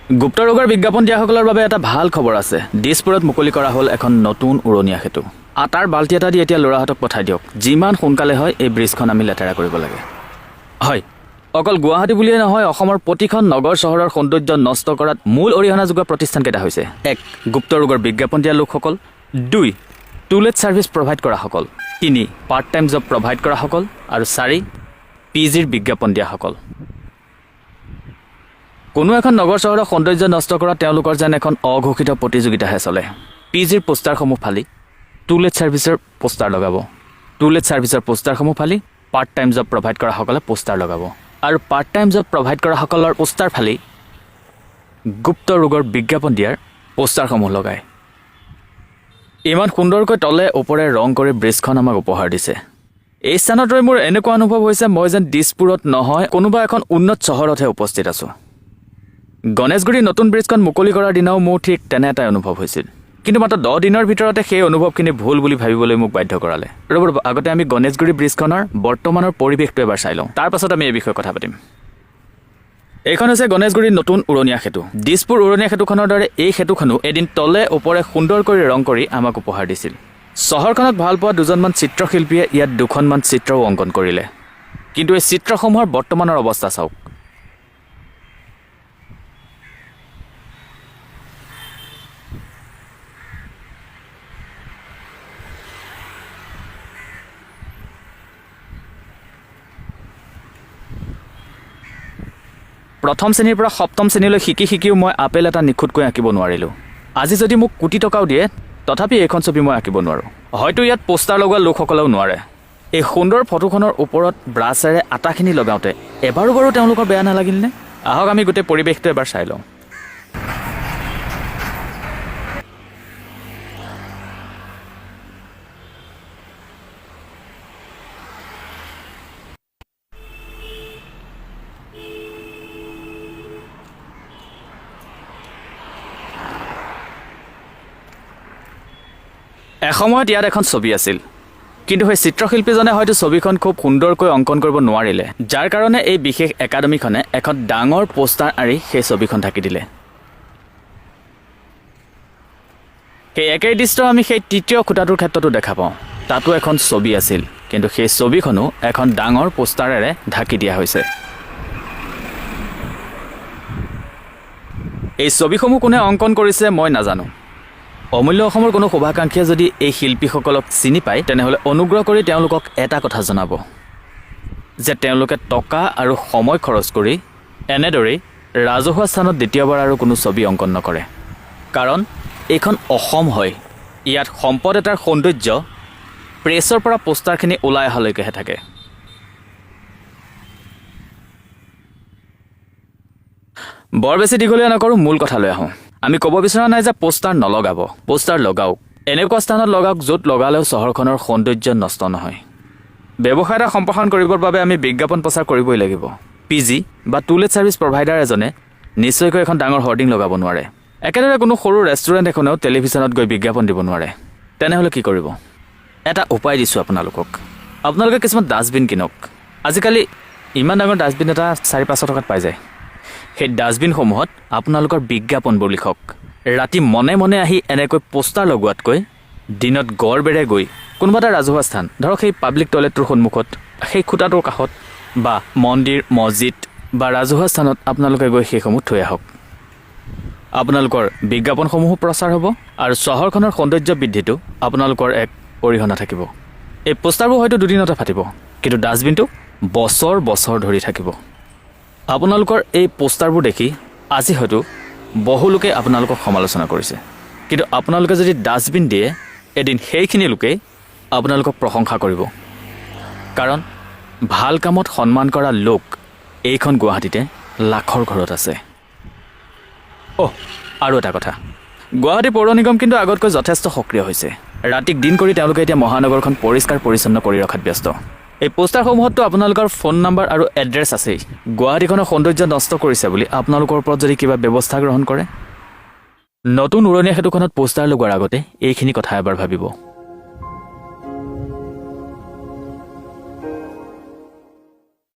গুপ্ত ৰোগৰ বিজ্ঞাপন দিয়াসকলৰ বাবে এটা ভাল খবৰ আছে। দিছপুৰত মুকলি কৰা হ'ল এখন নতুন উৰণীয়া সেতু। আটাৰ বাল্টি এটা দি এতিয়া ল'ৰাহঁতক পঠাই দিয়ক। যিমান সোনকালে হয় এই ব্ৰিজখন আমি লেতেৰা কৰিব লাগে। হয়, অকল গুৱাহাটী বুলিয়ে নহয়, অসমৰ প্ৰতিখন নগৰ চহৰৰ সৌন্দৰ্য নষ্ট কৰাত মূল অৰিহণা যোগোৱা প্ৰতিষ্ঠানকেইটা হৈছে: 1. গুপ্ত ৰোগৰ বিজ্ঞাপন দিয়া লোকসকল, 2. টুলেট ছাৰ্ভিচ প্ৰভাইড কৰাসকল, 3. পাৰ্ট টাইম জব প্ৰভাইড কৰাসকল, আৰু 4. PGৰ বিজ্ঞাপন দিয়াসকল। কোনো এখন নগৰ চহৰৰ সৌন্দৰ্য নষ্ট কৰা তেওঁলোকৰ যেন এখন অঘোষিত প্ৰতিযোগিতাহে চলে। PGৰ পোষ্টাৰসমূহ ফালি টুলেট ছাৰ্ভিচৰ পোষ্টাৰ লগাব, টুলেট ছাৰ্ভিচৰ পোষ্টাৰসমূহ ফালি পাৰ্ট টাইম জব প্ৰভাইড কৰাসকলে পোষ্টাৰ লগাব, আৰু পাৰ্ট টাইম জব প্ৰভাইড কৰাসকলৰ পোষ্টাৰ ফালি গুপ্ত ৰোগৰ বিজ্ঞাপন দিয়াৰ পোষ্টাৰসমূহ লগায়। ইমান সুন্দৰকৈ তলে ওপৰে ৰং কৰি ব্ৰিজখন আমাক উপহাৰ দিছে। এই স্থানত ৰৈ মোৰ এনেকুৱা অনুভৱ হৈছে মই যেন দিছপুৰত নহয়, কোনোবা এখন উন্নত চহৰতহে উপস্থিত আছোঁ। গণেশগুৰিৰ নতুন ব্ৰিজখন মুকলি কৰাৰ দিনাও মোৰ ঠিক তেনে এটাই অনুভৱ হৈছিল, কিন্তু মাত্ৰ 10 দিনৰ ভিতৰতে সেই অনুভৱখিনি ভুল বুলি ভাবিবলৈ মোক বাধ্য কৰালে। ৰ'ব, আগতে আমি গণেশগুৰি ব্ৰিজখনৰ বৰ্তমানৰ পৰিৱেশটো এবাৰ চাই লওঁ, তাৰ পাছত আমি এই বিষয়ে কথা পাতিম। এইখন হৈছে গণেশগুৰিৰ নতুন উৰণীয়া সেতু। দিছপুৰ উৰণীয়া সেতুখনৰ দৰে এই সেতুখনো এদিন তলে ওপৰে সুন্দৰকৈ ৰং কৰি আমাক উপহাৰ দিছিল। চহৰখনক ভাল পোৱা দুজনমান চিত্ৰশিল্পীয়ে ইয়াত দুখনমান চিত্ৰও অংকন কৰিলে, কিন্তু এই চিত্ৰসমূহৰ বৰ্তমানৰ অৱস্থা চাওক। প্ৰথম শ্ৰেণীৰ পৰা সপ্তম শ্ৰেণীলৈ শিকিও মই আপেল এটা নিখুঁতকৈ আঁকিব নোৱাৰিলোঁ। আজি যদি মোক কোটি টকাও দিয়ে, তথাপি এইখন ছবি মই আঁকিব নোৱাৰোঁ। হয়তো ইয়াত পোষ্টাৰ লগোৱা লোকসকলেও নোৱাৰে। এই সুন্দৰ ফটোখনৰ ওপৰত ব্ৰাছেৰে আটাখিনি লগাওঁতে এবাৰো বাৰু তেওঁলোকৰ বেয়া নালাগিলনে? আহক আমি গোটেই পৰিৱেশটো এবাৰ চাই লওঁ। এসময়ত ইয়াত এখন ছবি আছিল, কিন্তু সেই চিত্ৰশিল্পীজনে হয়তো ছবিখন খুব সুন্দৰকৈ অংকন কৰিব নোৱাৰিলে, যাৰ কাৰণে এই বিশেষ একাডেমীখনে এখন ডাঙৰ পোষ্টাৰ আঁৰি সেই ছবিখন ঢাকি দিলে। সেই একেই দৃশ্য আমি সেই তৃতীয় খুঁটাটোৰ ক্ষেত্ৰতো দেখা পাওঁ। তাতো এখন ছবি আছিল, কিন্তু সেই ছবিখনো এখন ডাঙৰ পোষ্টাৰেৰে ঢাকি দিয়া হৈছে। এই ছবিসমূহ কোনে অংকন কৰিছে মই নাজানো। অমূল্য অসমৰ কোনো শুভাকাংক্ষীয়ে যদি এই শিল্পীসকলক চিনি পায়, তেনেহ'লে অনুগ্ৰহ কৰি তেওঁলোকক এটা কথা জনাব যে তেওঁলোকে টকা আৰু সময় খৰচ কৰি এনেদৰেই ৰাজহুৱা স্থানত দ্বিতীয়বাৰ আৰু কোনো ছবি অংকন নকৰে। কাৰণ এইখন অসম হয়, ইয়াত সম্পদ এটাৰ সৌন্দৰ্য প্ৰেছৰ পৰা পোষ্টাৰখিনি ওলাই অহালৈকেহে থাকে। বৰ বেছি দীঘলীয়া নকৰোঁ, মূল কথালৈ আহোঁ। আমি ক'ব বিচৰা নাই যে পোষ্টাৰ নলগাব, পোষ্টাৰ লগাওক। এনেকুৱা স্থানত লগাওক য'ত লগালেও চহৰখনৰ সৌন্দৰ্য নষ্ট নহয়। ব্যৱসায় এটা সম্প্ৰসাৰণ কৰিবৰ বাবে আমি বিজ্ঞাপন প্ৰচাৰ কৰিবই লাগিব। PG বা টুলেট ছাৰ্ভিচ প্ৰভাইডাৰ এজনে নিশ্চয়কৈ এখন ডাঙৰ হৰ্ডিং লগাব নোৱাৰে। একেদৰে কোনো সৰু ৰেষ্টুৰেণ্ট এখনেও টেলিভিশ্যনত গৈ বিজ্ঞাপন দিব নোৱাৰে। তেনেহ'লে কি কৰিব? এটা উপায় দিছোঁ আপোনালোকক। আপোনালোকে কিছুমান ডাষ্টবিন কিনক। আজিকালি ইমান ডাঙৰ ডাষ্টবিন এটা 400-500 টকাত পাই যায়। সেই ডাষ্টবিনসমূহত আপোনালোকৰ বিজ্ঞাপনবোৰ লিখক। ৰাতি মনে মনে আহি এনেকৈ পোষ্টাৰ লগোৱাতকৈ দিনত গড়বেৰে গৈ কোনোবা এটা ৰাজহুৱা স্থান, ধৰক সেই পাব্লিক টয়লেটটোৰ সন্মুখত, সেই খুঁটাটোৰ কাষত, বা মন্দিৰ, মছজিদ বা ৰাজহুৱা স্থানত আপোনালোকে গৈ সেইসমূহ থৈ আহক। আপোনালোকৰ বিজ্ঞাপনসমূহো প্ৰচাৰ হ'ব আৰু চহৰখনৰ সৌন্দৰ্য বৃদ্ধিটো আপোনালোকৰ এক অৰিহণা থাকিব। এই পোষ্টাৰবোৰ হয়তো দুদিনতে ফাটিব, কিন্তু ডাষ্টবিনটো বছৰ বছৰ ধৰি থাকিব। আপোনালোকৰ এই পোষ্টাৰবোৰ দেখি আজি হয়তো বহু লোকে আপোনালোকক সমালোচনা কৰিছে, কিন্তু আপোনালোকে যদি ডাষ্টবিন দিয়ে, এদিন সেইখিনি লোকেই আপোনালোকক প্ৰশংসা কৰিব। কাৰণ ভাল কামত সন্মান কৰা লোক এইখন গুৱাহাটীতে লাখৰ ঘৰত আছে। আৰু এটা কথা, গুৱাহাটী পৌৰ নিগম কিন্তু আগতকৈ যথেষ্ট সক্ৰিয় হৈছে। ৰাতিক দিন কৰি তেওঁলোকে এতিয়া মহানগৰখন পৰিষ্কাৰ পৰিচ্ছন্ন কৰি ৰখাত ব্যস্ত। এই পোষ্টাৰসমূহততো আপোনালোকৰ ফোন নম্বৰ আৰু এড্ৰেছ আছেই। গুৱাহাটীখনৰ সৌন্দৰ্য নষ্ট কৰিছে বুলি আপোনালোকৰ ওপৰত যদি কিবা ব্যৱস্থা গ্ৰহণ কৰে, নতুন উৰণীয়া সেতুখনত পোষ্টাৰ লগোৱাৰ আগতে এইখিনি কথা এবাৰ ভাবিব।